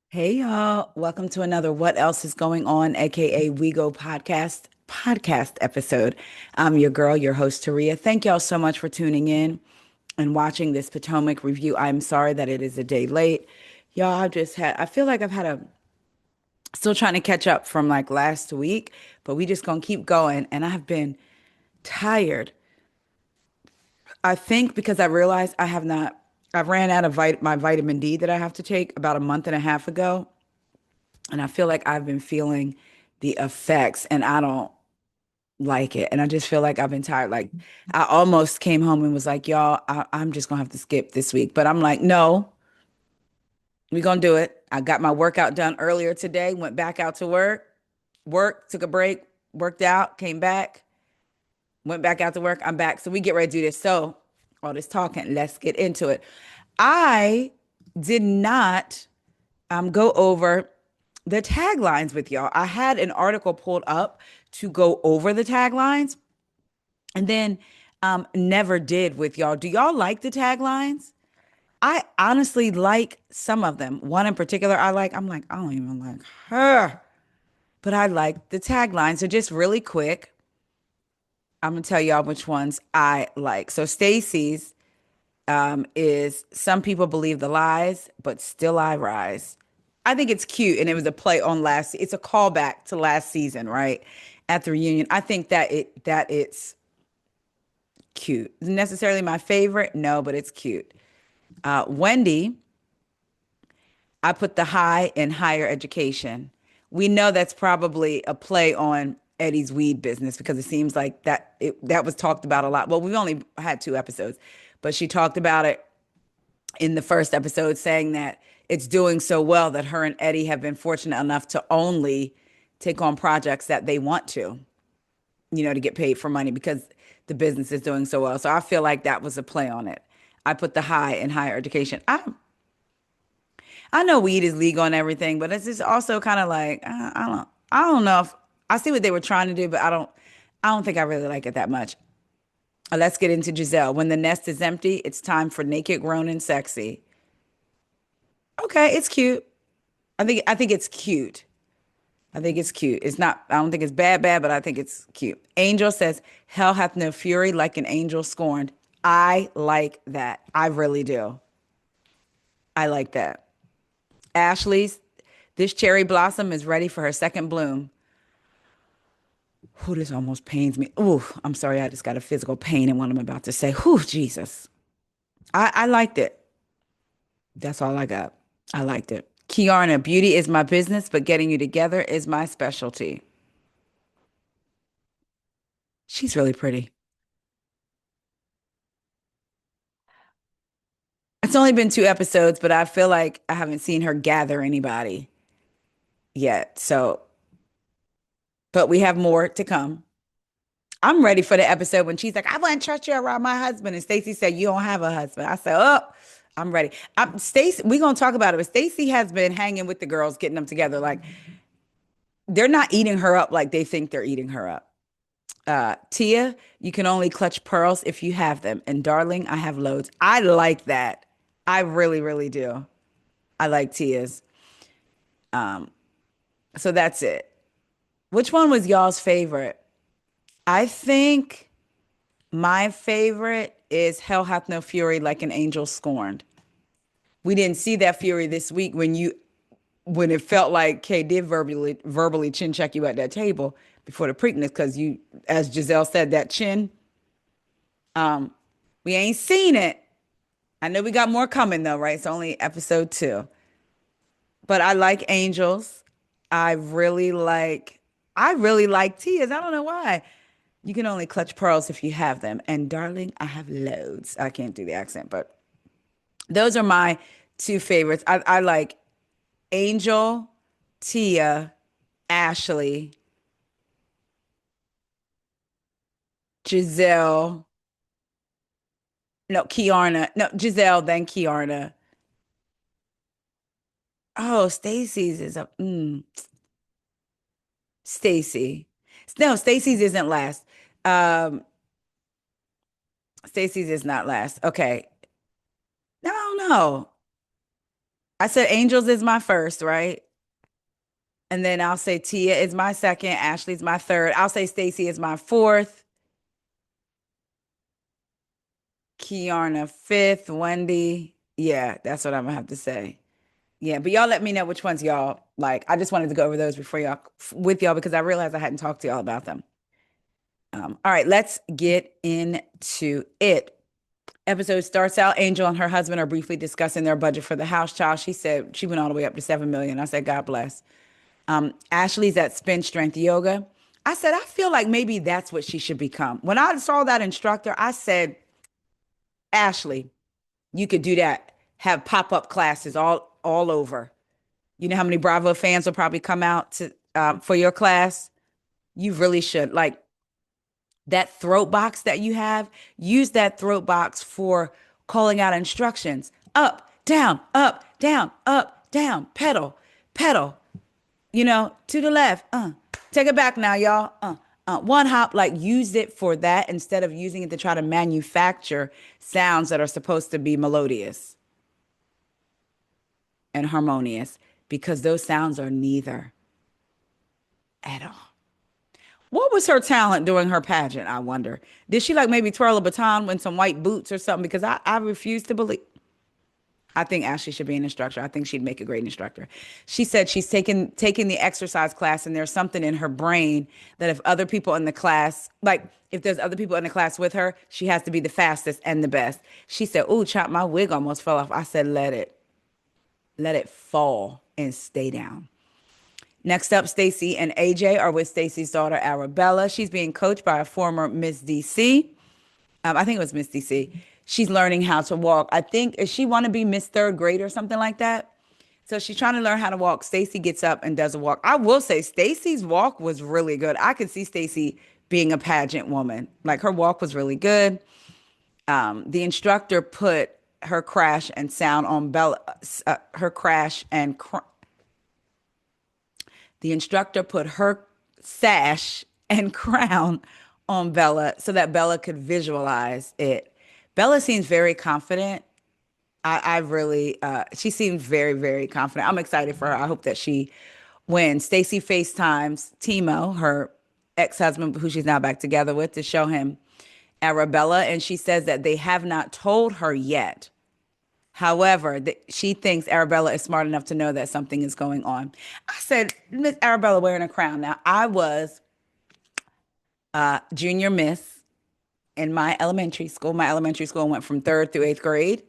Hey y'all, welcome to another What Else is Going On, aka We Go podcast episode. I'm your girl, your host Taria. Thank y'all so much for tuning in and watching this Potomac review. I'm sorry that it is a day late. Y'all, I feel like I've had still trying to catch up from like last week, but we just gonna keep going. And I've been tired. I think because I realized I ran out of my vitamin D that I have to take about a month and a half ago. And I feel like I've been feeling the effects and I don't like it. And I just feel like I've been tired. Like I almost came home and was like, y'all, I'm just gonna have to skip this week. But I'm like, no, we're gonna do it. I got my workout done earlier today, went back out to work, took a break, worked out, came back, went back out to work. I'm back. So we get ready to do this. So all this talking, let's get into it. I did not go over the taglines with y'all. I had an article pulled up to go over the taglines and then never did with y'all. Do y'all like the taglines? I honestly like some of them. One in particular I like. I'm like, I don't even like her, but I like the tagline. So just really quick, I'm gonna tell y'all which ones I like. So Stacy's is some people believe the lies, but still I rise. I think it's cute, and it was a play on it's a callback to last season, right? At the reunion. I think that it's cute. Isn't necessarily my favorite, no, but it's cute. Wendy, I put the high in higher education. We know that's probably a play on Eddie's weed business because it seems like that was talked about a lot. Well, we've only had two episodes, but she talked about it in the first episode, saying that it's doing so well that her and Eddie have been fortunate enough to only take on projects that they want to, to get paid for money because the business is doing so well. So I feel like that was a play on it. I put the high in higher education. I know weed is legal and everything, but it's just also kind of like I don't know if I see what they were trying to do, but I don't think I really like it that much. Let's get into Giselle. When the nest is empty, it's time for naked, grown, and sexy. Okay, it's cute. I think it's cute. I think it's cute. It's not, I don't think it's bad, but I think it's cute. Angel says, hell hath no fury like an angel scorned. I like that. I really do. I like that. Ashley's, this cherry blossom is ready for her second bloom. Who this almost pains me. Ooh, I'm sorry. I just got a physical pain in what I'm about to say. Whew, Jesus. I liked it. That's all I got. I liked it. Kiana, beauty is my business, but getting you together is my specialty. She's really pretty. It's only been two episodes, but I feel like I haven't seen her gather anybody yet. So, but we have more to come. I'm ready for the episode when she's like, I wouldn't trust you around my husband. And Stacey said, you don't have a husband. I said, oh, I'm ready. Stacey, we're gonna talk about it, but Stacey has been hanging with the girls, getting them together. Like they're not eating her up like they think they're eating her up. Tia, you can only clutch pearls if you have them. And darling, I have loads. I like that. I really, really do. I like Tia's. So that's it. Which one was y'all's favorite? I think my favorite is Hell Hath No Fury Like an Angel Scorned. We didn't see that fury this week when it felt like Kay did verbally chin check you at that table before the Preakness because you, as Giselle said, that chin, we ain't seen it. I know we got more coming though, right? It's only episode two. But I like Angels. I really like I really like Tia's. I don't know why. You can only clutch pearls if you have them. And darling, I have loads. I can't do the accent, but those are my two favorites. I like Angel, Tia, Ashley, Giselle. No, Kiana. No, Giselle, then Kiana. Oh, Stacy's is a Stacy. No, Stacy's isn't last. Um, Stacy's is not last. Okay. No, no. I said Angels is my first, right? And then I'll say Tia is my second, Ashley's my third. I'll say Stacy is my fourth, Kiana fifth, Wendy. Yeah, that's what I'm gonna have to say. Yeah, but y'all let me know which ones y'all like. I just wanted to go over those before y'all with y'all because I realized I hadn't talked to y'all about them. All right, let's get into it. Episode starts out, Angel and her husband are briefly discussing their budget for the house child. She said she went all the way up to 7 million. I said, God bless. Ashley's at Spin Strength Yoga. I said, I feel like maybe that's what she should become. When I saw that instructor, I said, Ashley, you could do that. Have pop-up classes all over. You know how many Bravo fans will probably come out to for your class? You really should. Like that throat box that you have, use that throat box for calling out instructions. Up, down, pedal, pedal, to the left. Take it back now, y'all. One hop, like use it for that instead of using it to try to manufacture sounds that are supposed to be melodious and harmonious because those sounds are neither at all. What was her talent during her pageant? I wonder. Did she like maybe twirl a baton with some white boots or something? Because I refuse to believe. I think Ashley should be an instructor. I think she'd make a great instructor. She said she's taking the exercise class, and there's something in her brain that if other people in the class, like if there's other people in the class with her, she has to be the fastest and the best. She said, "Ooh, chop, my wig almost fell off." I said, let it fall and stay down." Next up, Stacy and AJ are with Stacy's daughter Arabella. She's being coached by a former Miss DC. I think it was Miss DC. She's learning how to walk. I think is she want to be Miss Third Grade or something like that. So she's trying to learn how to walk. Stacy gets up and does a walk. I will say Stacy's walk was really good. I could see Stacy being a pageant woman. Like her walk was really good. The instructor put her crash and sound on Bella. Her crash and the instructor put her sash and crown on Bella so that Bella could visualize it. Bella seems very confident. I really, she seems very, very confident. I'm excited for her. I hope that she wins. Stacy FaceTimes Timo, her ex-husband, who she's now back together with, to show him Arabella. And she says that they have not told her yet. However, she thinks Arabella is smart enough to know that something is going on. I said, Miss Arabella wearing a crown. Now, I was junior miss in my elementary school. My elementary school went from third through eighth grade.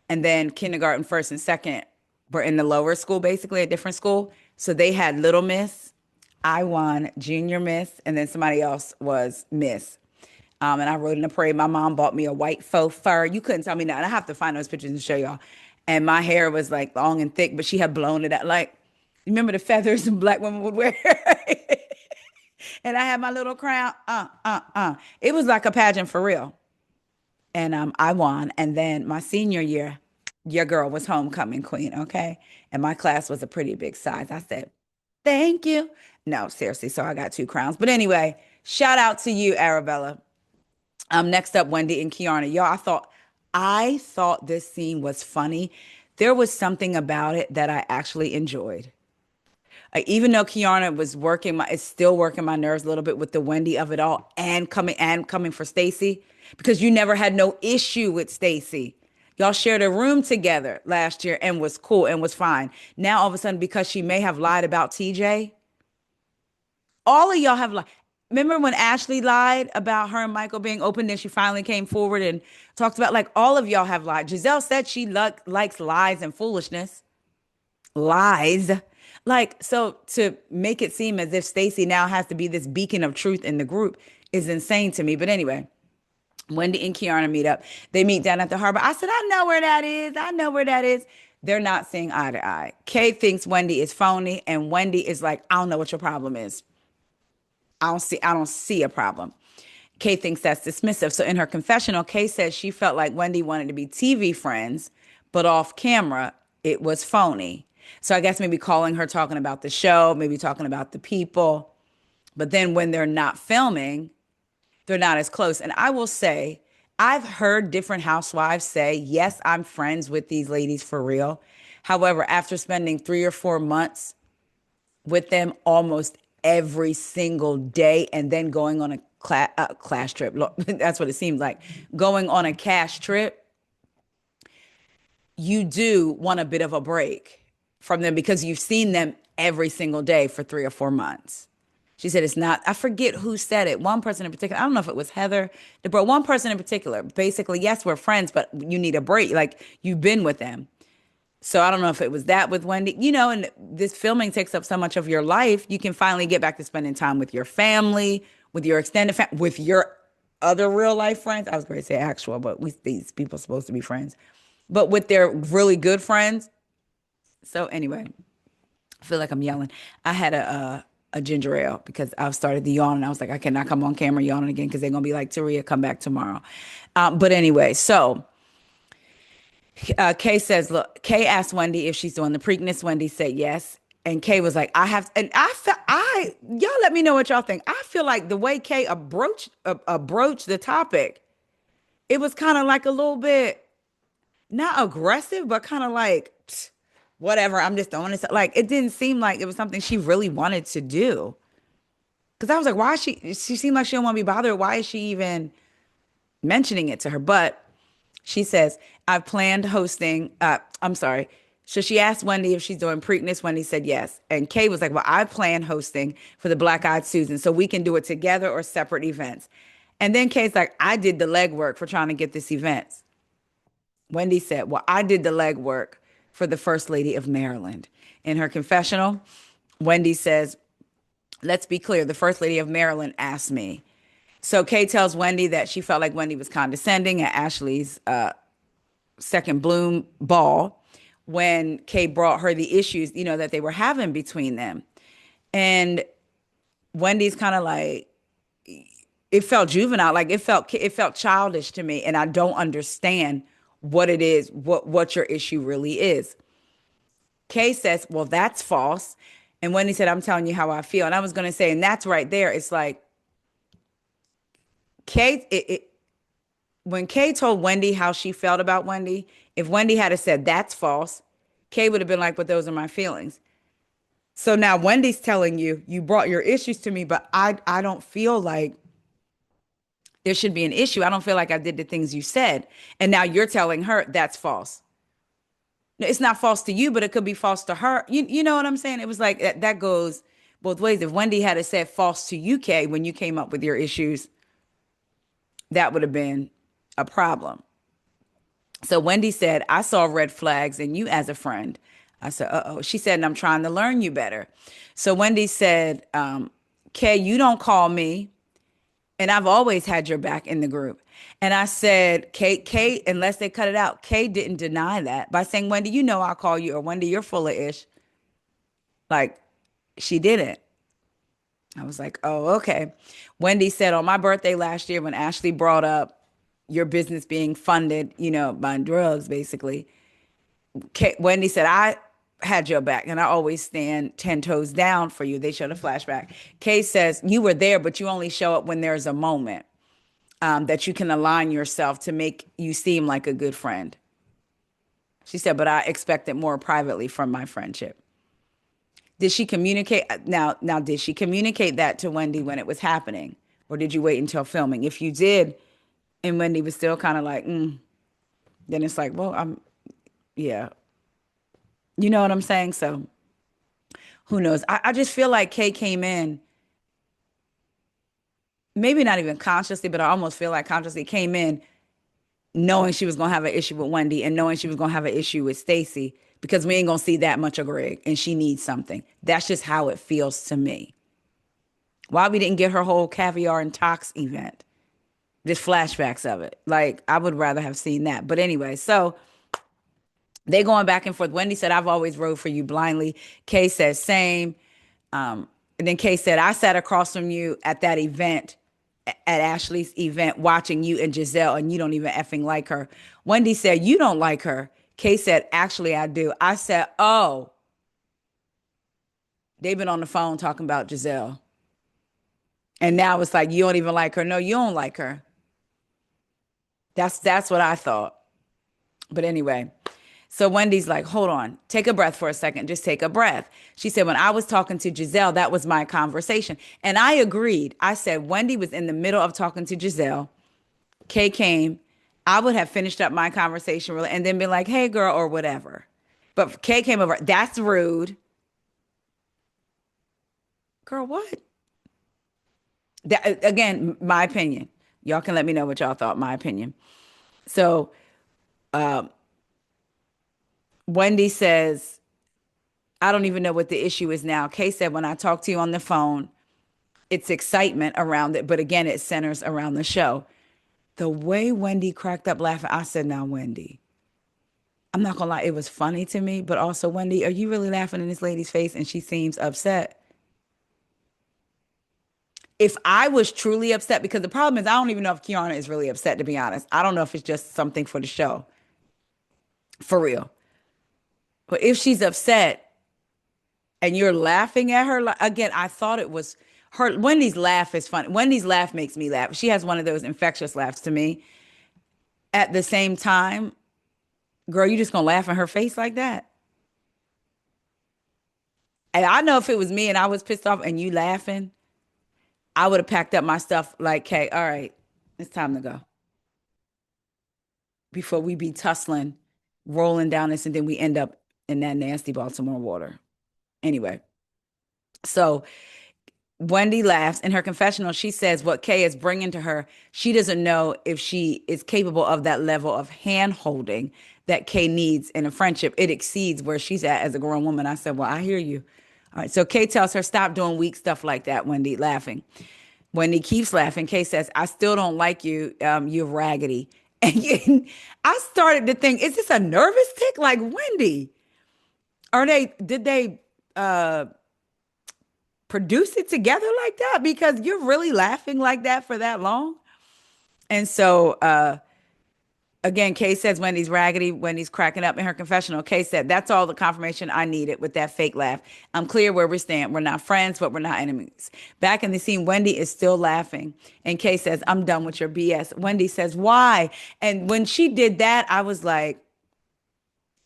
And then kindergarten, first and second were in the lower school, basically a different school. So they had little miss. I won junior miss, and then somebody else was miss. And I rode in the parade. My mom bought me a white faux fur. You couldn't tell me that. I have to find those pictures and show y'all. And my hair was like long and thick, but she had blown it out. Like, you remember the feathers and black women would wear? And I had my little crown. It was like a pageant for real. And I won. And then my senior year, your girl was homecoming queen, okay? And my class was a pretty big size. I said, thank you. No, seriously. So I got two crowns. But anyway, shout out to you, Arabella. Next up, Wendy and Kiana. Y'all, I thought this scene was funny. There was something about it that I actually enjoyed. Even though Kiana was it's still working my nerves a little bit with the Wendy of it all and coming for Stacy because you never had no issue with Stacy. Y'all shared a room together last year and was cool and was fine. Now all of a sudden, because she may have lied about TJ, all of y'all have lied. Remember when Ashley lied about her and Michael being open, then she finally came forward and talked about like all of y'all have lied. Giselle said she likes lies and foolishness. Lies. Like, so to make it seem as if Stacey now has to be this beacon of truth in the group is insane to me. But anyway, Wendy and Kiana meet up. They meet down at the harbor. I said, I know where that is. I know where that is. They're not seeing eye to eye. Kay thinks Wendy is phony, and Wendy is like, I don't know what your problem is. I don't see a problem. Kay thinks that's dismissive. So in her confessional, Kay says she felt like Wendy wanted to be TV friends, but off camera, it was phony. So I guess maybe calling her talking about the show, maybe talking about the people. But then when they're not filming, they're not as close. And I will say, I've heard different housewives say, yes, I'm friends with these ladies for real. However, after spending 3 or 4 months with them almost every single day and then going on a class trip, that's what it seems like, going on a cash trip, you do want a bit of a break from them because you've seen them every single day for 3 or 4 months. She said it's not, I forget who said it. One person in particular, I don't know if it was Heather, but one person in particular, basically, yes, we're friends, but you need a break. Like you've been with them. So I don't know if it was that with Wendy, and this filming takes up so much of your life. You can finally get back to spending time with your family, with your extended family, with your other real life friends. I was going to say actual, but these people are supposed to be friends, but with their really good friends. So anyway, I feel like I'm yelling. I had a ginger ale because I've started to yawn and I was like, I cannot come on camera yawning again because they're gonna be like, Taria, come back tomorrow. But anyway, so Kay says, look, Kay asked Wendy if she's doing the Preakness. Wendy said yes. And Kay was like, I have, and I felt, y'all let me know what y'all think. I feel like the way Kay broached the topic, it was kind of like a little bit, not aggressive, but kind of like, whatever, I'm just doing this. Like, it didn't seem like it was something she really wanted to do. Cause I was like, why is she seemed like she don't want to be bothered. Why is she even mentioning it to her? But she says, I've planned hosting. I'm sorry. So she asked Wendy if she's doing Preakness. Wendy said yes. And Kay was like, well, I plan hosting for the Black Eyed Susan. So we can do it together or separate events. And then Kay's like, I did the legwork for trying to get this event. Wendy said, well, I did the legwork for the First Lady of Maryland. In her confessional, Wendy says, let's be clear, the First Lady of Maryland asked me. So Kay tells Wendy that she felt like Wendy was condescending at Ashley's second Bloom ball when Kay brought her the issues, that they were having between them. And Wendy's kind of like, it felt juvenile, like it felt childish to me, and I don't understand what it is, what your issue really is. Kay says, well, that's false. And Wendy said, I'm telling you how I feel. And I was going to say, and that's right there. It's like, Kay, when Kay told Wendy how she felt about Wendy, if Wendy had said, that's false, Kay would have been like, but those are my feelings. So now Wendy's telling you, you brought your issues to me, but I don't feel like there should be an issue. I don't feel like I did the things you said. And now you're telling her that's false. It's not false to you, but it could be false to her. You know what I'm saying? It was like that goes both ways. If Wendy had said false to you, Kay, when you came up with your issues, that would have been a problem. So Wendy said, I saw red flags in you as a friend. I said, uh-oh. She said, and I'm trying to learn you better. So Wendy said, Kay, you don't call me. And I've always had your back in the group. And I said, Kate, unless they cut it out, Kate didn't deny that by saying, Wendy, I'll call you, or Wendy, you're full of ish. Like, she didn't. I was like, oh, okay. Wendy said on my birthday last year when Ashley brought up your business being funded, by drugs, basically. Wendy said, I had your back and I always stand 10 toes down for you. They showed a flashback. Kay says, you were there, but you only show up when there's a moment that you can align yourself to make you seem like a good friend. She said, but I expect it more privately from my friendship. Did she communicate? Now, did she communicate that to Wendy when it was happening? Or did you wait until filming? If you did, and Wendy was still kind of like, then it's like, well, yeah. You know what I'm saying? So who knows? I just feel like Kay came in, maybe not even consciously, but I almost feel like consciously came in knowing she was going to have an issue with Wendy and knowing she was going to have an issue with Stacey because we ain't going to see that much of Greg and she needs something. That's just how it feels to me. Why we didn't get her whole caviar and tox event? Just flashbacks of it. Like, I would rather have seen that. But anyway, so they going back and forth. Wendy said, I've always rode for you blindly. Kay said, same. And then Kay said, I sat across from you at that event, at Ashley's event, watching you and Giselle, and you don't even effing like her. Wendy said, you don't like her. Kay said, actually, I do. I said, oh, they've been on the phone talking about Giselle. And now it's like, you don't even like her. No, you don't like her. That's what I thought. But anyway, so Wendy's like, hold on, take a breath for a second. Just take a breath. She said, when I was talking to Giselle, that was my conversation. And I agreed. I said, Wendy was in the middle of talking to Giselle. Kay came. I would have finished up my conversation really and then been like, hey, girl, or whatever. But Kay came over. That's rude. Girl, what? That, again, my opinion. Y'all can let me know what y'all thought, my opinion. So Wendy says, I don't even know what the issue is now. Kay said, when I talk to you on the phone, it's excitement around it. But again, it centers around the show. The way Wendy cracked up laughing, I said, now, Wendy, I'm not gonna lie, it was funny to me. But also, Wendy, are you really laughing in this lady's face? And she seems upset. If I was truly upset, because the problem is, I don't even know if Kiana is really upset, to be honest. I don't know if it's just something for the show, for real. But if she's upset, and you're laughing at her again, I thought it was her. Wendy's laugh is funny. Wendy's laugh makes me laugh. She has one of those infectious laughs to me. At the same time, girl, you just gonna laugh in her face like that? And I know if it was me and I was pissed off and you laughing, I would have packed up my stuff like, hey, all right, it's time to go before we be tussling, rolling down this, and then we end up in that nasty Baltimore water. Anyway, so Wendy laughs in her confessional. She says what Kay is bringing to her, she doesn't know if she is capable of that level of hand holding that Kay needs in a friendship. It exceeds where she's at as a grown woman. I said, well, I hear you. All right. So Kay tells her, stop doing weak stuff like that, Wendy, laughing. Wendy keeps laughing. Kay says, I still don't like you. You're raggedy. And I started to think, is this a nervous tick? Like, Wendy, did they produce it together like that? Because you're really laughing like that for that long. And so again, Kay says Wendy's raggedy, Wendy's cracking up in her confessional. Kay said, that's all the confirmation I needed with that fake laugh. I'm clear where we stand. We're not friends, but we're not enemies. Back in the scene, Wendy is still laughing. And Kay says, I'm done with your BS. Wendy says, why? And when she did that, I was like,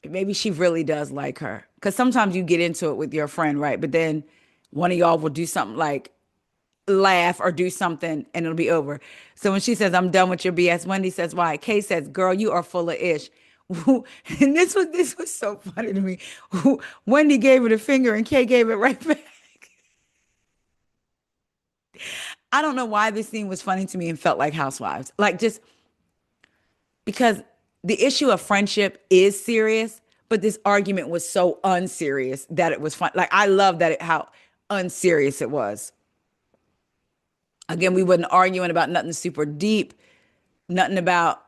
maybe she really does like her. Because sometimes you get into it with your friend, right? But then one of y'all will do something like laugh or do something and it'll be over. So when she says, I'm done with your BS, Wendy says, why? Kay says, girl, you are full of ish. And this was so funny to me. Wendy gave her the finger and Kay gave it right back. I don't know why this scene was funny to me and felt like Housewives. Like, just because the issue of friendship is serious, but this argument was so unserious that it was fun. Like, I love that how unserious it was. Again, we wasn't arguing about nothing super deep, nothing about,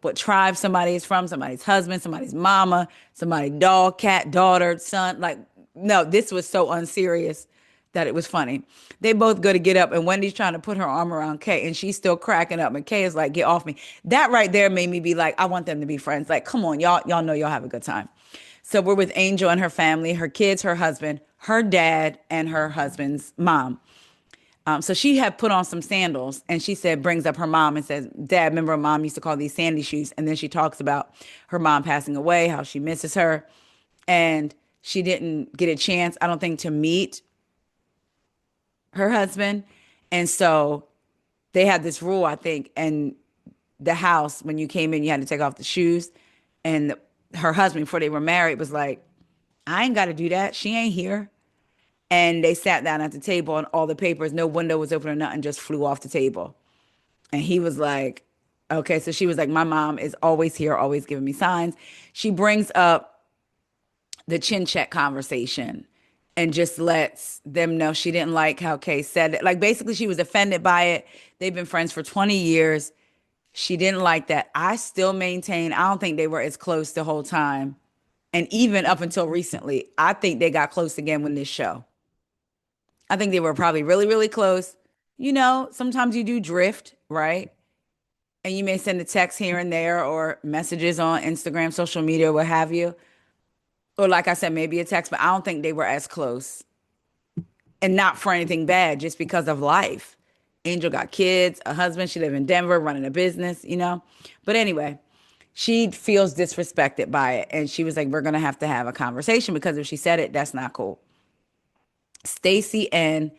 what tribe somebody is from, somebody's husband, somebody's mama, somebody's dog, cat, daughter, son. Like, no, this was so unserious that it was funny. They both go to get up, and Wendy's trying to put her arm around Kay, and she's still cracking up. And Kay is like, get off me. That right there made me be like, I want them to be friends. Like, come on, y'all know y'all have a good time. So we're with Angel and her family, her kids, her husband, her dad, and her husband's mom. So she had put on some sandals and she said, brings up her mom and says, Dad, remember mom used to call these sandy shoes. And then she talks about her mom passing away, how she misses her. And she didn't get a chance, I don't think, to meet her husband. And so they had this rule, I think, and the house, when you came in, you had to take off the shoes. And her husband, before they were married, was like, I ain't got to do that. She ain't here. And they sat down at the table and all the papers, no window was open or nothing, just flew off the table. And he was like, okay. So she was like, my mom is always here, always giving me signs. She brings up the chin check conversation and just lets them know she didn't like how Kay said it. Like, basically, she was offended by it. They've been friends for 20 years. She didn't like that. I still maintain, I don't think they were as close the whole time. And even up until recently, I think they got close again with this show. I think they were probably really, really close. Sometimes you do drift, right? And you may send a text here and there or messages on Instagram, social media, what have you. Or, like I said, maybe a text, but I don't think they were as close. And not for anything bad, just because of life. Angel got kids, a husband. She live in Denver, running a business. But anyway, she feels disrespected by it, and she was like, "We're gonna have to have a conversation because if she said it, that's not cool." Stacy and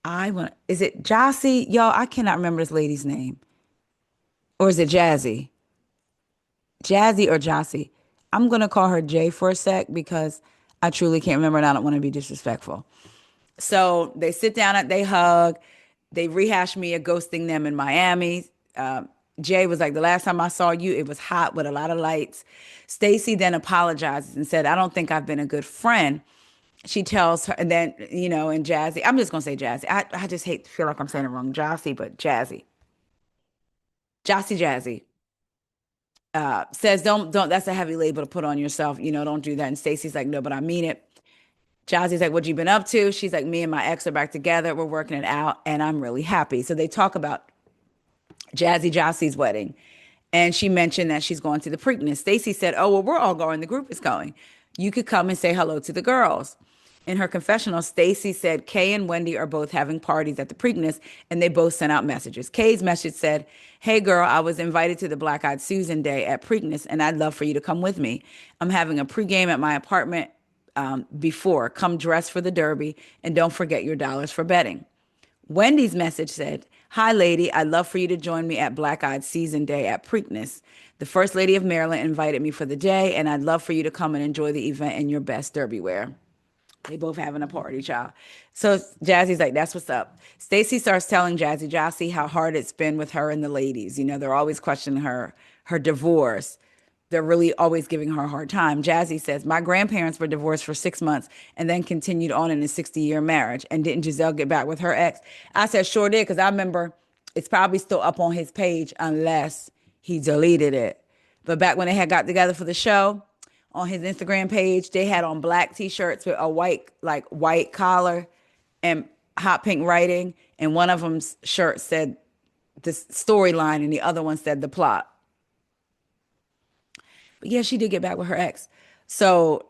I want. Is it Jossie? Y'all, I cannot remember this lady's name, or is it Jazzy? Jazzy or Jossie? I'm gonna call her Jay for a sec because I truly can't remember, and I don't want to be disrespectful. So they sit down and they hug. They rehash me of ghosting them in Miami. Um, Jay was like, the last time I saw you, it was hot with a lot of lights. Stacy then apologizes and said, I don't think I've been a good friend. She tells her, and then, and Jazzy, I'm just going to say Jazzy. I just feel like I'm saying it wrong. Jossie, but Jazzy. Jazzy. Says, don't, that's a heavy label to put on yourself. Don't do that. And Stacy's like, no, but I mean it. Jazzy's like, what you been up to? She's like, me and my ex are back together. We're working it out, and I'm really happy. So they talk about Jazzy Jossie's wedding. And she mentioned that she's going to the Preakness. Stacy said, oh, well, we're all going. The group is going. You could come and say hello to the girls. In her confessional, Stacy said Kay and Wendy are both having parties at the Preakness, and they both sent out messages. Kay's message said, hey, girl, I was invited to the Black Eyed Susan Day at Preakness, and I'd love for you to come with me. I'm having a pregame at my apartment before. Come dress for the Derby, and don't forget your dollars for betting. Wendy's message said, hi, lady. I'd love for you to join me at Black Eyed Season Day at Preakness. The First Lady of Maryland invited me for the day, and I'd love for you to come and enjoy the event in your best derby wear. They both having a party, child. So Jazzy's like, that's what's up. Stacy starts telling Jossie how hard it's been with her and the ladies. They're always questioning her divorce. They're really always giving her a hard time. Jazzy says, my grandparents were divorced for 6 months and then continued on in a 60-year marriage. And didn't Giselle get back with her ex? I said, sure did, because I remember it's probably still up on his page unless he deleted it. But back when they had got together for the show, on his Instagram page, they had on black t-shirts with a white collar and hot pink writing. And one of them's shirt said the storyline and the other one said the plot. But yeah, she did get back with her ex. So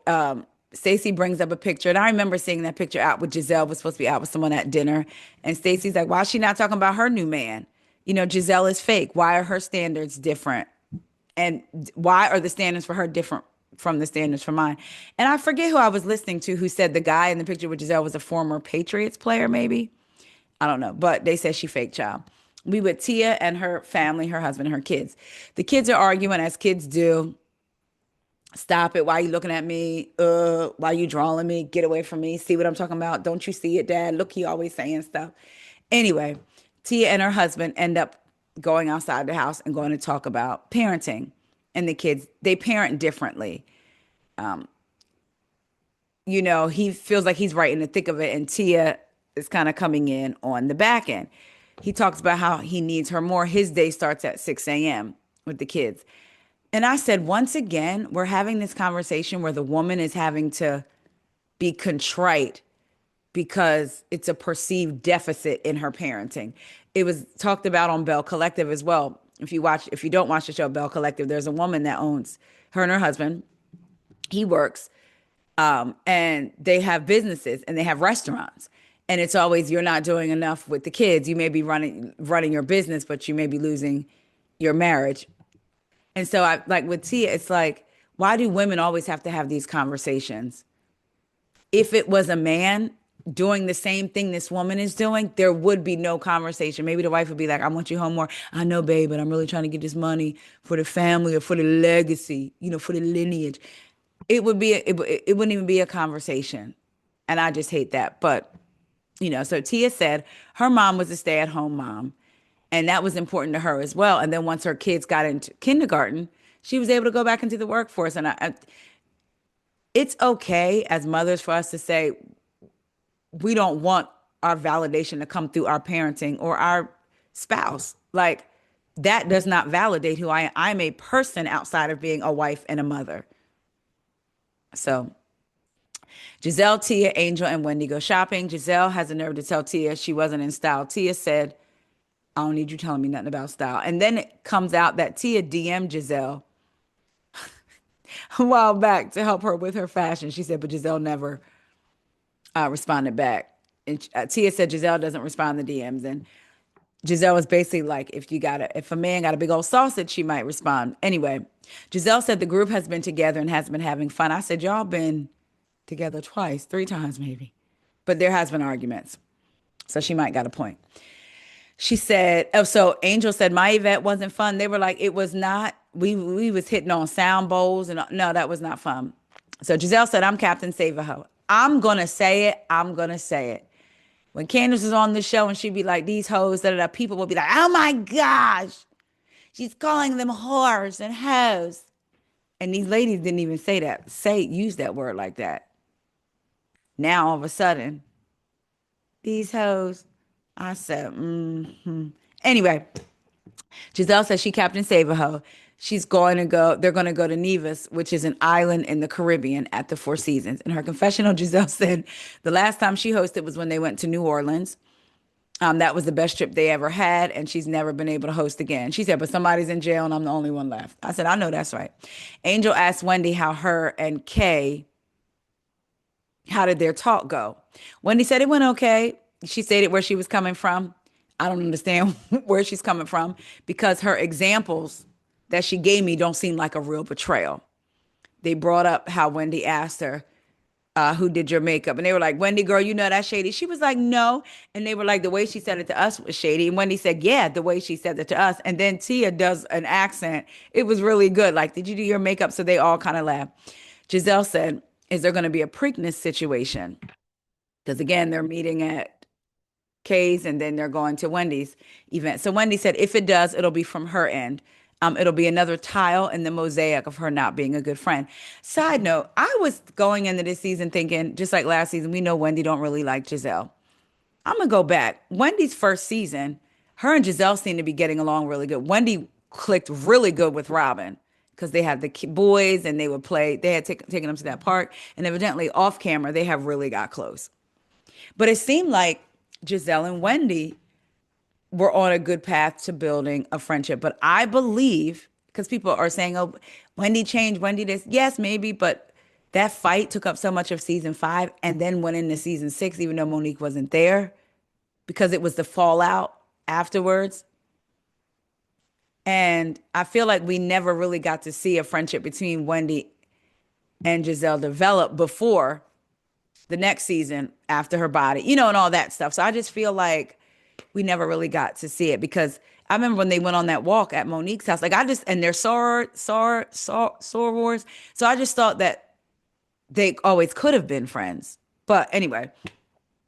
Stacey brings up a picture, and I remember seeing that picture out with Giselle was supposed to be out with someone at dinner, and Stacey's like, "Why is she not talking about her new man? Giselle is fake. Why are her standards different? And why are the standards for her different from the standards for mine?" And I forget who I was listening to who said the guy in the picture with Giselle was a former Patriots player, maybe. I don't know, but they said she fake child. We with Tia and her family, her husband, and her kids. The kids are arguing as kids do. Stop it. Why are you looking at me? Why are you drawing me? Get away from me. See what I'm talking about? Don't you see it, Dad? Look, he always saying stuff. Anyway, Tia and her husband end up going outside the house and going to talk about parenting and the kids. They parent differently. He feels like he's right in the thick of it, and Tia is kind of coming in on the back end. He talks about how he needs her more. His day starts at 6 a.m. with the kids. And I said, once again, we're having this conversation where the woman is having to be contrite because it's a perceived deficit in her parenting. It was talked about on Bell Collective as well. If you don't watch the show Bell Collective, there's a woman that owns her and her husband. He works, and they have businesses and they have restaurants. And it's always you're not doing enough with the kids. You may be running your business, but you may be losing your marriage. And so I like with Tia, it's like, why do women always have to have these conversations? If it was a man doing the same thing this woman is doing, there would be no conversation. Maybe the wife would be like, I want you home more. I know, babe, but I'm really trying to get this money for the family or for the legacy, for the lineage. It wouldn't even be a conversation. And I just hate that. But, so Tia said her mom was a stay-at-home mom. And that was important to her as well. And then once her kids got into kindergarten, she was able to go back into the workforce. And it's okay as mothers for us to say, we don't want our validation to come through our parenting or our spouse. Like, that does not validate who I am. I'm a person outside of being a wife and a mother. So Giselle, Tia, Angel, and Wendy go shopping. Giselle has the nerve to tell Tia she wasn't in style. Tia said, I don't need you telling me nothing about style. And then it comes out that Tia DM'd Giselle a while back to help her with her fashion. She said, but Giselle never responded back. And Tia said Giselle doesn't respond to DMs. And Giselle was basically like, if a man got a big old sausage, she might respond. Anyway, Giselle said the group has been together and has been having fun. I said, y'all been together twice, three times maybe. But there has been arguments. So she might got a point. She said, oh, so Angel said my event wasn't fun. They were like, it was not. We was hitting on sound bowls and no, that was not fun. So Giselle said, I'm Captain Save-A-Ho. I'm gonna say it. I'm gonna say it. When Candace was on the show and she'd be like, these hoes, da da da, people would be like, oh my gosh, she's calling them whores and hoes. And these ladies didn't even use that word like that. Now all of a sudden, these hoes. I said, mm-hmm. Anyway, Giselle says she Captain Save-A-Ho. They're going to go to Nevis, which is an island in the Caribbean at the Four Seasons. In her confessional, Giselle said the last time she hosted was when they went to New Orleans. That was the best trip they ever had, and she's never been able to host again. She said, but somebody's in jail and I'm the only one left. I said, I know that's right. Angel asked Wendy how her and Kay, how did their talk go? Wendy said it went okay. She stated where she was coming from. I don't understand where she's coming from because her examples that she gave me don't seem like a real betrayal. They brought up how Wendy asked her, who did your makeup? And they were like, Wendy, girl, you know that's shady. She was like, no. And they were like, the way she said it to us was shady. And Wendy said, yeah, the way she said it to us. And then Tia does an accent. It was really good. Like, did you do your makeup? So they all kind of laughed. Giselle said, is there going to be a Preakness situation? Because again, they're meeting at Kay's and then they're going to Wendy's event. So Wendy said, if it does, it'll be from her end. It'll be another tile in the mosaic of her not being a good friend. Side note, I was going into this season thinking, just like last season, we know Wendy don't really like Giselle. I'm gonna go back. Wendy's first season, her and Giselle seemed to be getting along really good. Wendy clicked really good with Robin because they had the boys and they would play. They had taken them to that park, and evidently off camera, they have really got close. But it seemed like Giselle and Wendy were on a good path to building a friendship. But I believe, because people are saying, oh, Wendy changed, Wendy this. Yes, maybe, but that fight took up so much of season 5 and then went into season 6, even though Monique wasn't there, because it was the fallout afterwards. And I feel like we never really got to see a friendship between Wendy and Giselle develop before the next season after her body, and all that stuff. So I just feel like we never really got to see it because I remember when they went on that walk at Monique's house, like and their sorors. So I just thought that they always could have been friends. But anyway,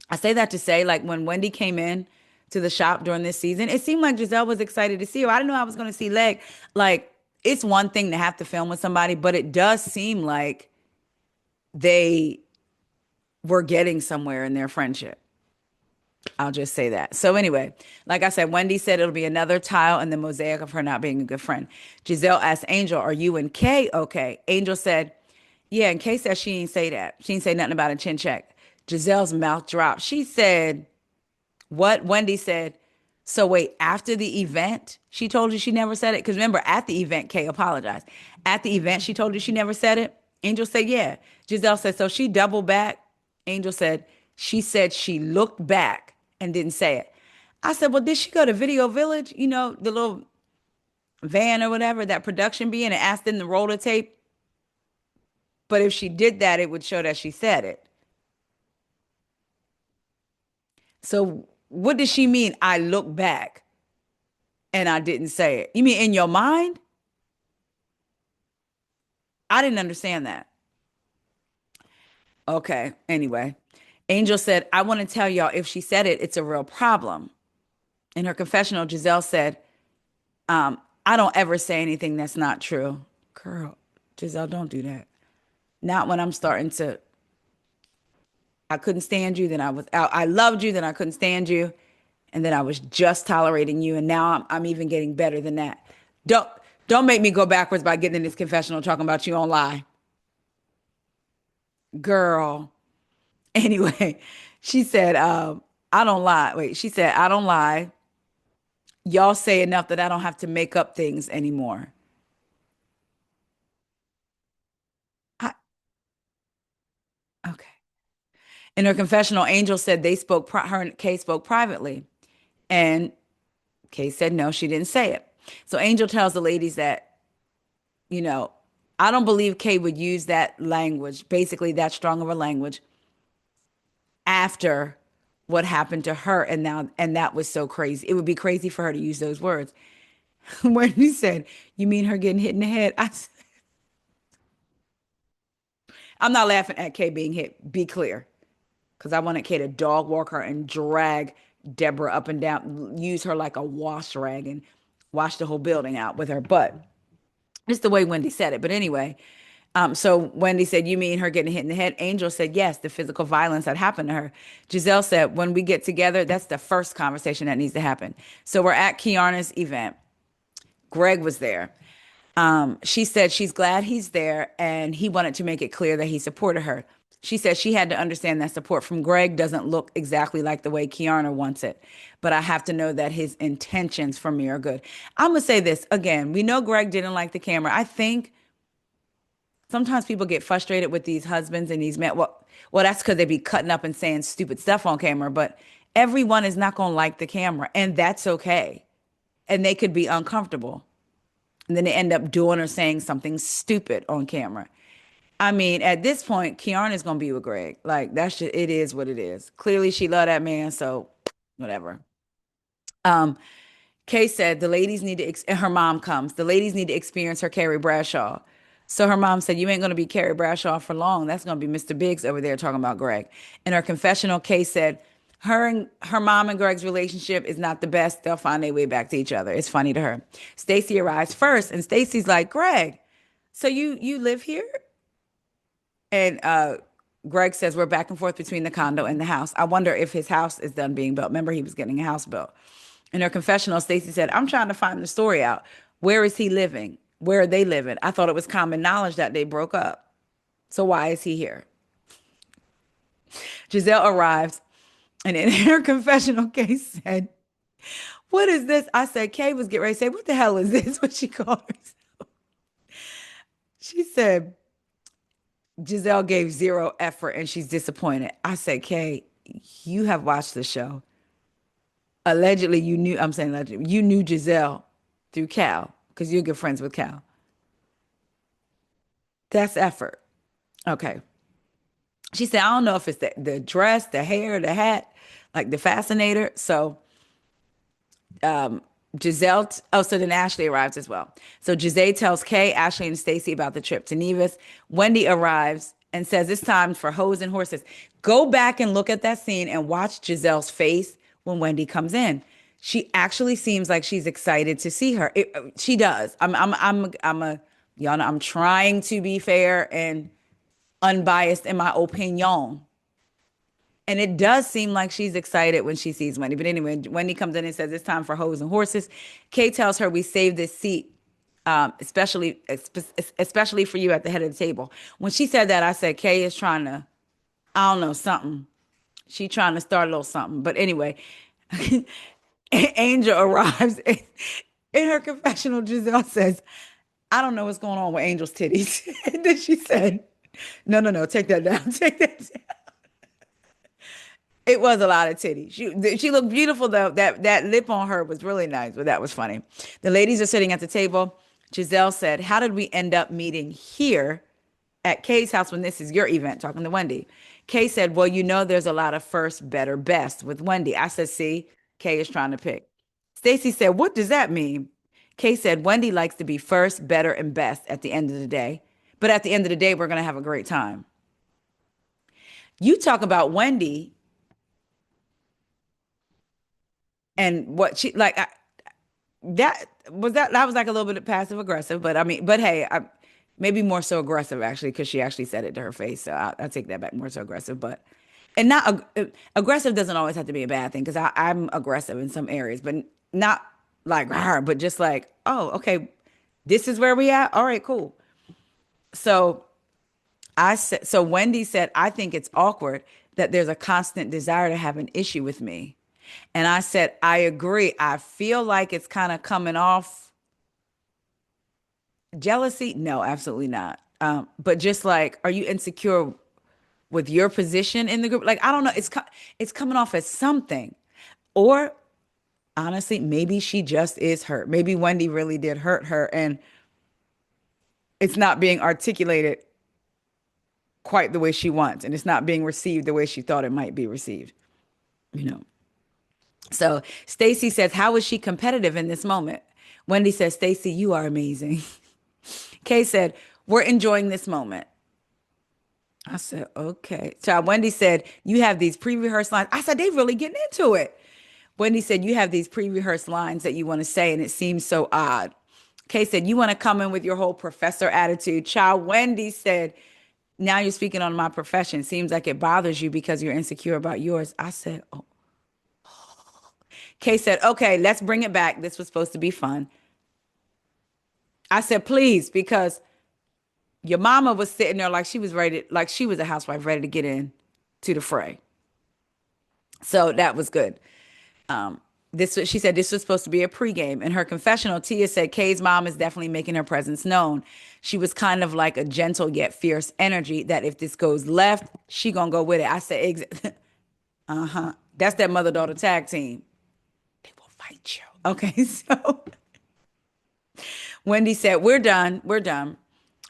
I say that to say, like when Wendy came in to the shop during this season, it seemed like Giselle was excited to see her. I didn't know I was going to see Leg. Like it's one thing to have to film with somebody, but it does seem like they were getting somewhere in their friendship. I'll just say that. So anyway, like I said, Wendy said it'll be another tile in the mosaic of her not being a good friend. Giselle asked Angel, are you and Kay okay? Angel said, yeah, and Kay said she didn't say that. She didn't say nothing about a chin check. Giselle's mouth dropped. She said, what? Wendy said, so wait, after the event, she told you she never said it? Because remember, at the event, Kay apologized. At the event, she told you she never said it? Angel said, yeah. Giselle said, so she doubled back? Angel said, she said she looked back and didn't say it. I said, well, did she go to Video Village? The little van or whatever that production be in and asked them to roll the tape. But if she did that, it would show that she said it. So what does she mean? I look back and I didn't say it. You mean in your mind? I didn't understand that. Okay. Anyway, Angel said, I want to tell y'all if she said it, it's a real problem. In her confessional, Giselle said, I don't ever say anything that's not true. Girl, Giselle, don't do that. Not when I'm starting to, I couldn't stand you, then I loved you, then I couldn't stand you, and then I was just tolerating you, and now I'm even getting better than that. Don't don't make me go backwards by getting in this confessional talking about you on lie. Girl. Anyway, she said, I don't lie. Wait, she said, I don't lie. Y'all say enough that I don't have to make up things anymore. I, okay. In her confessional, Angel said her and Kay spoke privately. And Kay said no, she didn't say it. So Angel tells the ladies that, you know, I don't believe Kay would use that language, basically that strong of a language, after what happened to her. And that was so crazy. It would be crazy for her to use those words. When he said, "You mean her getting hit in the head?" I'm not laughing at Kay being hit. Be clear, because I wanted Kay to dog walk her and drag Deborah up and down, use her like a wash rag and wash the whole building out with her. But it's the way Wendy said it. But anyway, so Wendy said, "You mean her getting hit in the head?" Angel said, "Yes, the physical violence that happened to her." Giselle said, "When we get together, that's the first conversation that needs to happen." So we're at Kiana's event. Greg was there. She said she's glad he's there and he wanted to make it clear that he supported her. She said she had to understand that support from Greg doesn't look exactly like the way Kiana wants it, but I have to know that his intentions for me are good. I'm gonna say this again. We know Greg didn't like the camera. I think sometimes people get frustrated with these husbands and these men. Well, that's because they be cutting up and saying stupid stuff on camera, but everyone is not gonna like the camera, and that's okay. And they could be uncomfortable. And then they end up doing or saying something stupid on camera. I mean, at this point, Kiana's gonna be with Greg. Like that's just it is what it is. Clearly, she loved that man, so whatever. Um, Kay said the ladies need to, and her mom comes. The ladies need to experience her Carrie Bradshaw. So her mom said, "You ain't gonna be Carrie Bradshaw for long. That's gonna be Mr. Biggs over there talking about Greg." In her confessional, Kay said, her mom and Greg's relationship is not the best. They'll find their way back to each other. It's funny to her. Stacy arrives first, and Stacy's like, "Greg, so you live here?" And Greg says we're back and forth between the condo and the house. I wonder if his house is done being built. Remember, he was getting a house built. In her confessional, Stacy said, "I'm trying to find the story out. Where is he living? Where are they living? I thought it was common knowledge that they broke up. So why is he here?" Giselle arrives, and in her confessional, Kay said, "What is this?" I said, Kay was getting ready to say, "What the hell is this?" What she called her. She said, Giselle gave zero effort and she's disappointed. I said, Kay, you have watched the show. Allegedly, you knew, I'm saying allegedly, you knew Giselle through Cal because you're good friends with Cal. That's effort. Okay. She said, "I don't know if it's the dress, the hair, the hat, like the fascinator." So so then Ashley arrives as well. So Giselle tells Kay, Ashley, and Stacy about the trip to Nevis. Wendy arrives and says it's time for hoes and horses. Go back and look at that scene and watch Giselle's face when Wendy comes in. She actually seems like she's excited to see her. She does. Y'all know I'm trying to be fair and unbiased in my opinion. And it does seem like she's excited when she sees Wendy. But anyway, Wendy comes in and says it's time for hoes and horses. Kay tells her we saved this seat, especially for you at the head of the table. When she said that, I said Kay is trying to, I don't know, something. She trying to start a little something. But anyway, Angel arrives in her confessional. Giselle says, "I don't know what's going on with Angel's titties." And then she said, "No, no, no, take that down. Take that down." It was a lot of titties. She looked beautiful though. That lip on her was really nice, but that was funny. The ladies are sitting at the table. Giselle said, "How did we end up meeting here at Kay's house when this is your event?" Talking to Wendy. Kay said, "Well, you know, there's a lot of first, better, best with Wendy." I said, "See, Kay is trying to pick." Stacy said, "What does that mean?" Kay said, "Wendy likes to be first, better, and best at the end of the day. But at the end of the day, we're going to have a great time." You talk about Wendy and what she like. That was like a little bit passive aggressive, but I mean, but hey, maybe more so aggressive actually because she actually said it to her face. So I'll take that back. More so aggressive, but and not aggressive doesn't always have to be a bad thing because I'm aggressive in some areas, but not like her, but just like, oh, okay, this is where we at. All right, cool. So so Wendy said, "I think it's awkward that there's a constant desire to have an issue with me." And I said, "I agree. I feel like it's kind of coming off jealousy." No, absolutely not. But just like, are you insecure with your position in the group. Like, I don't know. It's coming off as something. Or honestly, maybe she just is hurt. Maybe Wendy really did hurt her and it's not being articulated quite the way she wants and it's not being received the way she thought it might be received, you know. So Stacy says, how was she competitive in this moment? Wendy says, Stacy, you are amazing. Kay said, we're enjoying this moment. I said, okay. So Wendy said, you have these pre-rehearsed lines. I said, they really getting into it. Wendy said, you have these pre-rehearsed lines that you want to say, and it seems so odd. Kay said, you want to come in with your whole professor attitude. Child, Wendy said, now you're speaking on my profession. Seems like it bothers you because you're insecure about yours. I said, oh. Kay said, okay, let's bring it back. This was supposed to be fun. I said, please, because your mama was sitting there like she was ready, like she was a housewife ready to get in to the fray. So that was good. She said this was supposed to be a pregame. In her confessional, Tia said Kay's mom is definitely making her presence known. She was kind of like a gentle yet fierce energy that if this goes left, she gonna go with it. I said, uh-huh. That's that mother-daughter tag team. They will fight you. Okay, so Wendy said, we're done. We're done.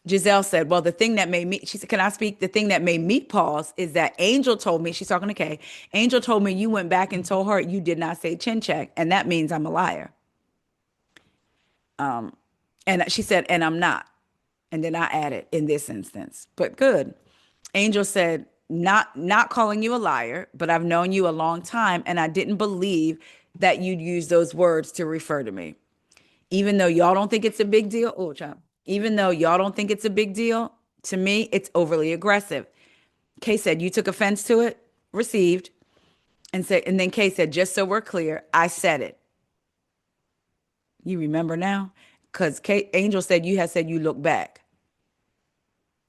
Giselle said, well, the thing that made me, she said, can I speak? The thing that made me pause is that Angel told me, she's talking to Kay, Angel told me you went back and told her you did not say chin check. And that means I'm a liar. And she said, and I'm not. And then I added in this instance, but good. Angel said, not calling you a liar, but I've known you a long time. And I didn't believe that you'd use those words to refer to me. Even though y'all don't think it's a big deal. Oh, child. Even though y'all don't think it's a big deal, to me, it's overly aggressive. Kay said, you took offense to it, received, and then Kay said, just so we're clear, I said it. You remember now? Because Angel said you had said you look back.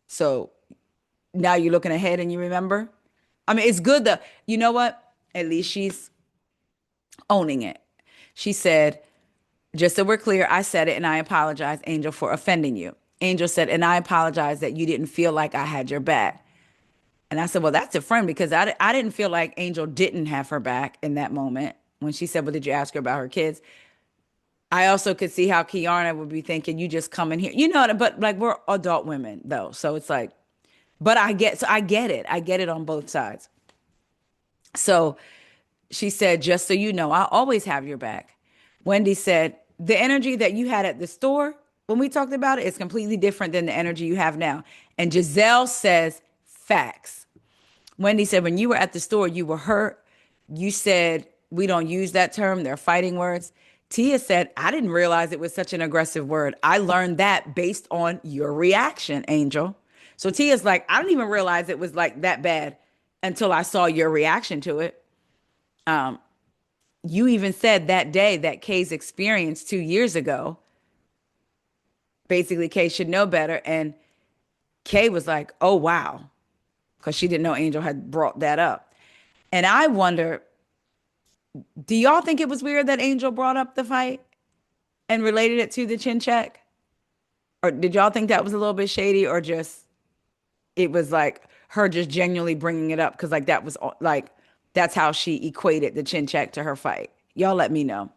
So now you're looking ahead and you remember? I mean, it's good that, you know what? At least she's owning it. She said, just so we're clear, I said it and I apologize, Angel, for offending you. Angel said, and I apologize that you didn't feel like I had your back. And I said, well, that's a friend because I didn't feel like Angel didn't have her back in that moment. When she said, well, did you ask her about her kids? I also could see how Kiana would be thinking, you just come in here. You know, but like we're adult women though. So it's like, but I get it. I get it on both sides. So she said, just so you know, I always have your back. Wendy said, the energy that you had at the store when we talked about it is completely different than the energy you have now. And Giselle says, facts. Wendy said, when you were at the store, you were hurt. You said, we don't use that term. They're fighting words. Tia said, I didn't realize it was such an aggressive word. I learned that based on your reaction, Angel. So Tia's like, I didn't even realize it was like that bad until I saw your reaction to it. You even said that day that Kay's experience 2 years ago, basically Kay should know better. And Kay was like, oh, wow. Because she didn't know Angel had brought that up. And I wonder, do y'all think it was weird that Angel brought up the fight and related it to the chin check? Or did y'all think that was a little bit shady or just, it was like her just genuinely bringing it up? Because like that was like, that's how she equated the chin check to her fight. Y'all let me know.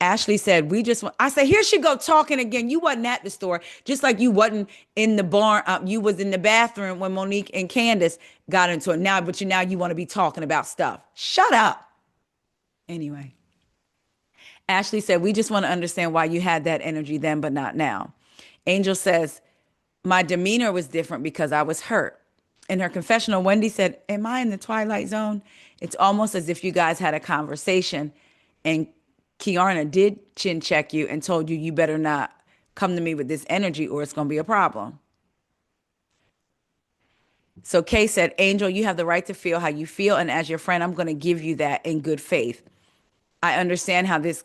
Ashley said, I said, here she go talking again. You wasn't at the store, just like you wasn't in the barn. You was in the bathroom when Monique and Candace got into it now, but now you want to be talking about stuff. Shut up. Anyway, Ashley said, we just want to understand why you had that energy then, but not now. Angel says, my demeanor was different because I was hurt. In her confessional, Wendy said, am I in the twilight zone? It's almost as if you guys had a conversation and Kiana did chin check you and told you, you better not come to me with this energy or it's going to be a problem. So Kay said, Angel, you have the right to feel how you feel. And as your friend, I'm going to give you that in good faith. I understand how this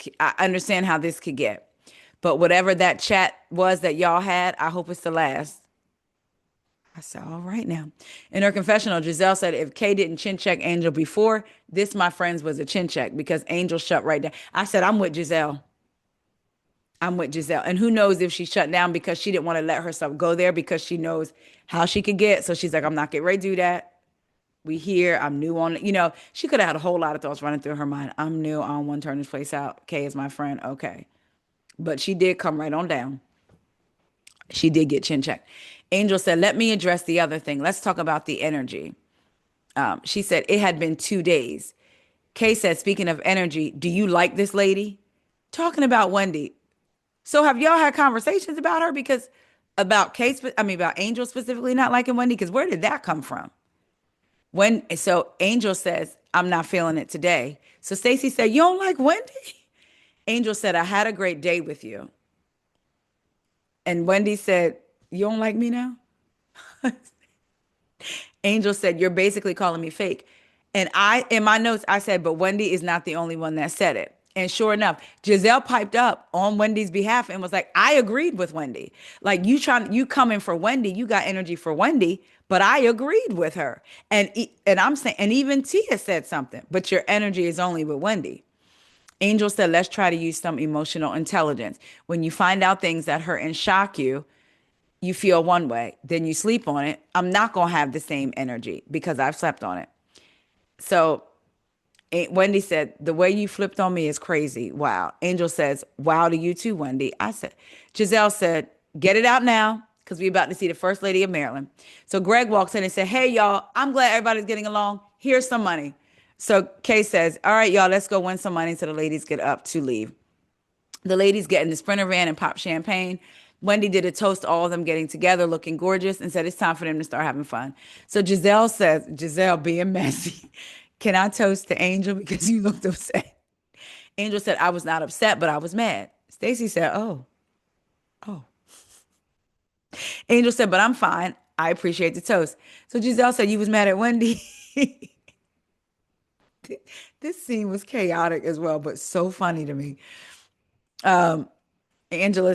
could get. But whatever that chat was that y'all had, I hope it's the last. I said, all right now. In her confessional, Giselle said, if Kay didn't chin check Angel before, this, my friends, was a chin check because Angel shut right down. I said, I'm with Giselle. And who knows if she shut down because she didn't want to let herself go there because she knows how she could get. So she's like, I'm not getting ready to do that. We here. I'm new on it. She could have had a whole lot of thoughts running through her mind. I'm new. I don't want to turn this place out. Kay is my friend. Okay. But she did come right on down. She did get chin checked. Angel said, let me address the other thing. Let's talk about the energy. She said, it had been 2 days. Kay said, speaking of energy, do you like this lady? Talking about Wendy. So have y'all had conversations about her? Because about about Angel specifically not liking Wendy? Because where did that come from? So Angel says, I'm not feeling it today. So Stacy said, you don't like Wendy? Angel said, I had a great day with you. And Wendy said, you don't like me now? Angel said, you're basically calling me fake. And in my notes, I said, but Wendy is not the only one that said it. And sure enough, Giselle piped up on Wendy's behalf and was like, I agreed with Wendy. Like you coming for Wendy, you got energy for Wendy, but I agreed with her. And I'm saying, and even Tia said something, but your energy is only with Wendy. Angel said, let's try to use some emotional intelligence. When you find out things that hurt and shock you, you feel one way, then you sleep on it. I'm not going to have the same energy because I've slept on it. So Wendy said, the way you flipped on me is crazy. Wow. Angel says, wow to you too, Wendy. Giselle said, get it out now because we're about to see the First Lady of Maryland. So Greg walks in and said, hey, y'all, I'm glad everybody's getting along. Here's some money. So Kay says, all right, y'all, let's go win some money so the ladies get up to leave. The ladies get in the Sprinter van and pop champagne. Wendy did a toast to all of them getting together, looking gorgeous, and said it's time for them to start having fun. So Giselle says, Giselle being messy, can I toast to Angel because you looked upset? Angel said, I was not upset, but I was mad. Stacy said, oh. Angel said, but I'm fine. I appreciate the toast. So Giselle said, you was mad at Wendy. This scene was chaotic as well, but so funny to me. Angel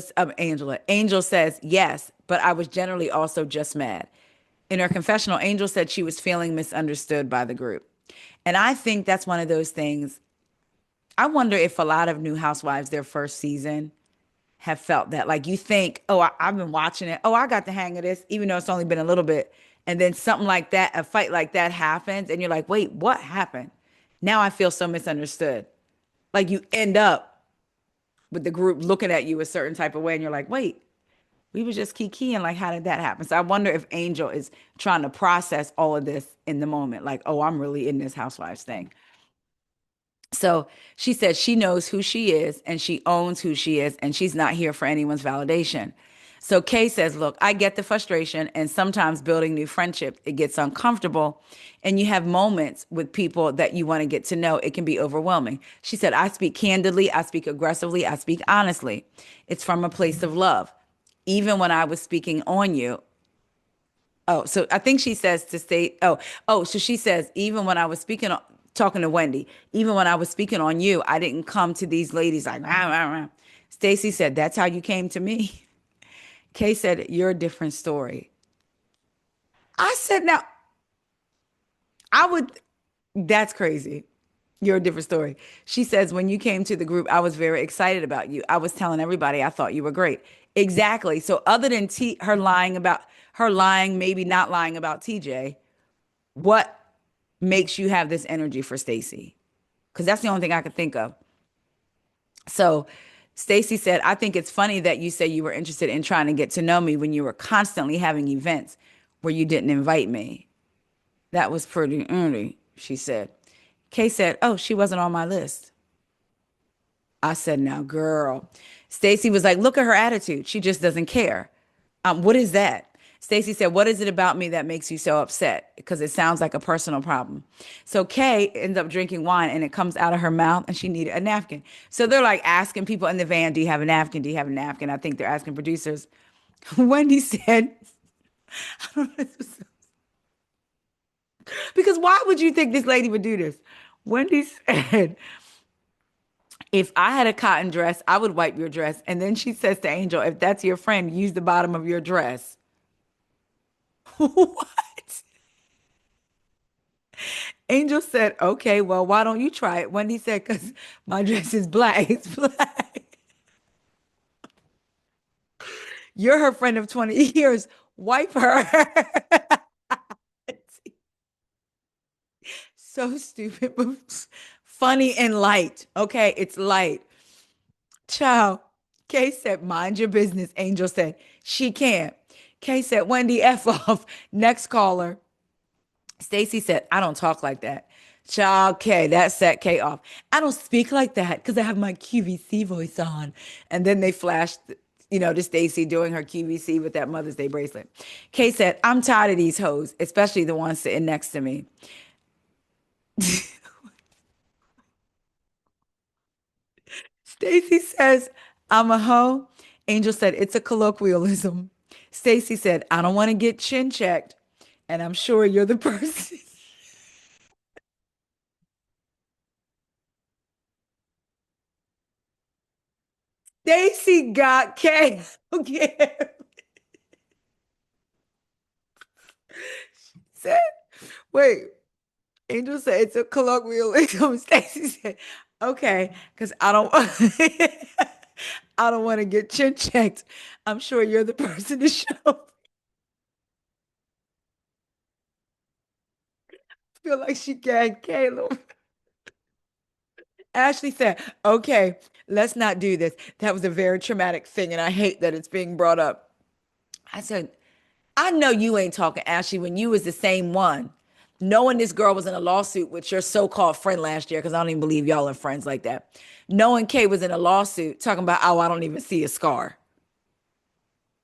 says, yes, but I was generally also just mad. In her confessional, Angel said she was feeling misunderstood by the group. And I think that's one of those things. I wonder if a lot of new housewives, their first season, have felt that. Like you think, oh, I've been watching it. Oh, I got the hang of this, even though it's only been a little bit. And then something like that, a fight like that happens, and you're like, wait, what happened? Now I feel so misunderstood. Like you end up with the group looking at you a certain type of way, and you're like, wait, we were just kikiing. Like, how did that happen? So I wonder if Angel is trying to process all of this in the moment. Like, oh, I'm really in this housewives thing. So she said she knows who she is and she owns who she is and she's not here for anyone's validation. So Kay says, look, I get the frustration and sometimes building new friendship, it gets uncomfortable and you have moments with people that you want to get to know. It can be overwhelming. She said, I speak candidly, I speak aggressively, I speak honestly. It's from a place of love. Even when I was speaking on you, oh, so I think she says to say, so she says, even when I was talking to Wendy, even when I was speaking on you, I didn't come to these ladies like, rah, rah, rah. Stacy said, that's how you came to me. Kay said, you're a different story. I said, now, I would, that's crazy. You're a different story. She says, when you came to the group, I was very excited about you. I was telling everybody I thought you were great. Exactly. So other than her lying, maybe not lying about TJ, what makes you have this energy for Stacy? Because that's the only thing I could think of. So Stacy said, I think it's funny that you say you were interested in trying to get to know me when you were constantly having events where you didn't invite me. That was pretty early, she said. Kay said, oh, she wasn't on my list. I said, now, girl. Stacy was like, look at her attitude. She just doesn't care. What is that? Stacy said, what is it about me that makes you so upset? Because it sounds like a personal problem. So Kay ends up drinking wine and it comes out of her mouth and she needed a napkin. So they're like asking people in the van, do you have a napkin? Do you have a napkin? I think they're asking producers. Wendy said, because why would you think this lady would do this? Wendy said, if I had a cotton dress, I would wipe your dress. And then she says to Angel, if that's your friend, use the bottom of your dress. What? Angel said, okay, well, why don't you try it? Wendy said, because my dress is black. It's black. You're her friend of 20 years. Wipe her. So stupid, but funny and light. Okay, it's light. Child. Kay said, mind your business. Angel said, she can't. Kay said, Wendy, F off. Next caller. Stacy said, I don't talk like that. Child K, that set K off. I don't speak like that because I have my QVC voice on. And then they flashed, to Stacy doing her QVC with that Mother's Day bracelet. Kay said, I'm tired of these hoes, especially the ones sitting next to me. Stacy says, I'm a hoe. Angel said, it's a colloquialism. Stacy said, I don't want to get chin checked. And I'm sure you're the person. Stacy got K. Okay. Said, wait, Angel said it's a colloquialism. Stacy said, okay, because I don't I don't want to get chin checked. I'm sure you're the person to show. Feel like she gagged Caleb. Ashley said, okay, let's not do this. That was a very traumatic thing, and I hate that it's being brought up. I said, I know you ain't talking, Ashley, when you was the same one. Knowing this girl was in a lawsuit with your so-called friend last year, because I don't even believe y'all are friends like that. Knowing Kay was in a lawsuit talking about, oh, I don't even see a scar.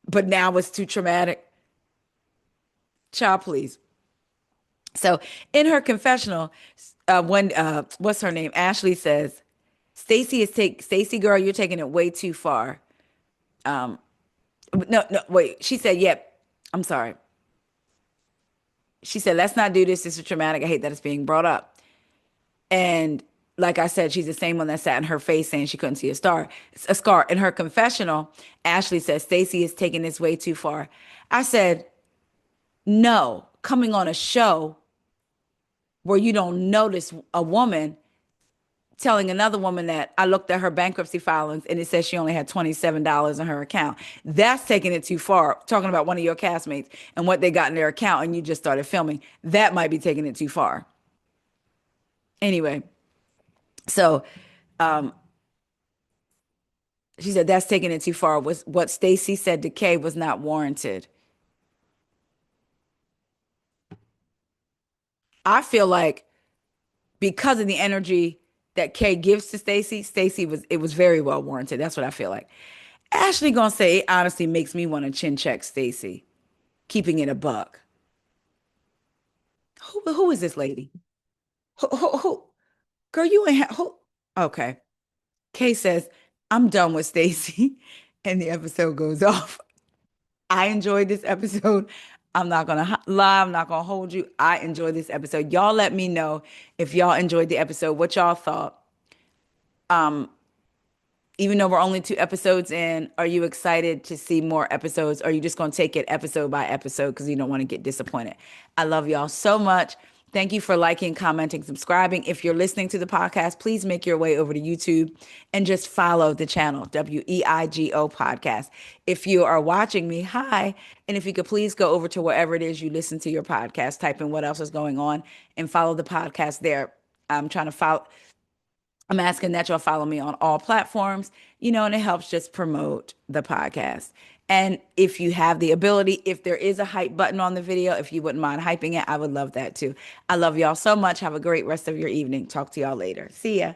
But now it's too traumatic. Child, please. So in her confessional, when what's her name? Ashley says, Stacy girl, you're taking it way too far. No, no, wait. She said, yep. I'm sorry. She said, let's not do this. This is traumatic. I hate that it's being brought up. And like I said, she's the same one that sat in her face saying she couldn't see a scar. In her confessional, Ashley says, Stacy is taking this way too far. I said, no, coming on a show where you don't notice a woman telling another woman that I looked at her bankruptcy filings and it says she only had $27 in her account. That's taking it too far. Talking about one of your castmates and what they got in their account and you just started filming. That might be taking it too far. Anyway, so she said that's taking it too far. Was what Stacy said to Kay was not warranted. I feel like because of the energy that Kay gives to Stacy, it was very well warranted. That's what I feel like. Ashley gonna say it honestly makes me want to chin check Stacy, keeping it a buck. Who is this lady? Who? Girl, you ain't who? Okay. Kay says, I'm done with Stacy. And the episode goes off. I enjoyed this episode. I'm not gonna lie, I'm not gonna hold you. I enjoyed this episode. Y'all let me know if y'all enjoyed the episode, what y'all thought. Even though we're only two episodes in, are you excited to see more episodes? Or are you just going to take it episode by episode because you don't want to get disappointed? I love y'all so much. Thank you for liking, commenting, subscribing. If you're listening to the podcast, please make your way over to YouTube and just follow the channel, WEIGO Podcast. If you are watching me, hi. And if you could please go over to wherever it is you listen to your podcast, type in what else is going on and follow the podcast there. I'm trying to follow. I'm asking that y'all follow me on all platforms, and it helps just promote the podcast. And if you have the ability, if there is a hype button on the video, if you wouldn't mind hyping it, I would love that too. I love y'all so much. Have a great rest of your evening. Talk to y'all later. See ya.